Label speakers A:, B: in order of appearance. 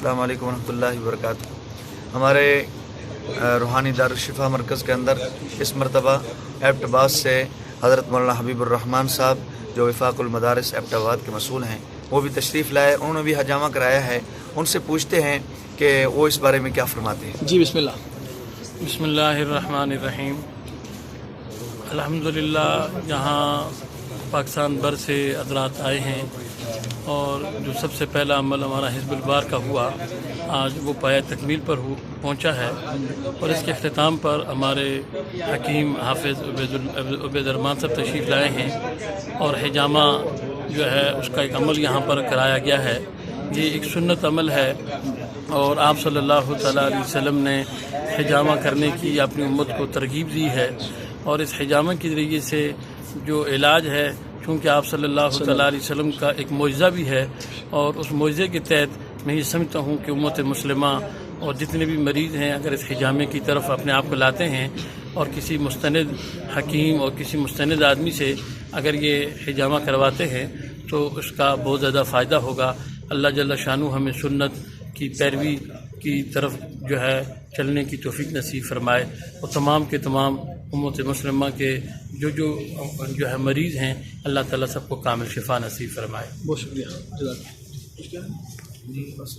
A: अस्सलाम वालेकुम रहमतुल्लाहि व बरकातुहू। हमारे रूहानी दारुश्शिफा मरकज़ के अंदर इस मरतबा एबटाबाद से हज़रत मौलाना हबीबुर्रहमान साहब जो वफ़ाक़ुल मदारिस एबटाबाद के मसूल हैं वो भी तशरीफ़ लाए, उन्होंने भी हजामा कराया है। उनसे पूछते हैं कि वो इस बारे में क्या फरमाते हैं।
B: जी बिस्मिल्लाह।
C: बिस्मिल्लाहिर्रहमानिर्रहीम। अल्हम्दुलिल्लाह, यहाँ पाकिस्तान भर से हज़रात आए हैं और जो सबसे पहला अमल हमारा हिज़्बुल बार का हुआ, आज वो पाया तकमील पर पहुँचा है और इसके अख्तिताम पर हमारे हकीम हाफिज़ उबैदुर्रहमान साहब तशरीफ़ लाए हैं और हिजामा जो है उसका एक अमल यहाँ पर कराया गया है। ये एक सुन्नत अमल है और आप सल्लल्लाहु तआला अलैहि वसल्लम ने हिजामा करने की अपनी उम्मत को तरगीब दी है और इस हिजामा के ज़रिए से जो इलाज है, चूँकि आप सल्लल्लाहु तआला अलैहि वसल्लम का एक मोइज़ा भी है और उस मोइज़े के तहत मैं ये समझता हूँ कि उम्मत मुस्लिमा और जितने भी मरीज़ हैं अगर इस हिजामे की तरफ अपने आप को लाते हैं और किसी मुस्तनिद हकीम और किसी मुस्तनिद आदमी से अगर ये हिजामा करवाते हैं तो उसका बहुत ज़्यादा फ़ायदा होगा। अल्लाह जल्ल शानु हमें सुन्नत की पैरवी की तरफ जो है चलने की तौफीक नसीब फरमाए और तमाम के तमाम उम्मत मुस्लिमा के जो है मरीज़ हैं, अल्लाह ताला सबको कामिल शिफा नसीब फरमाए।
B: बहुत शुक्रिया।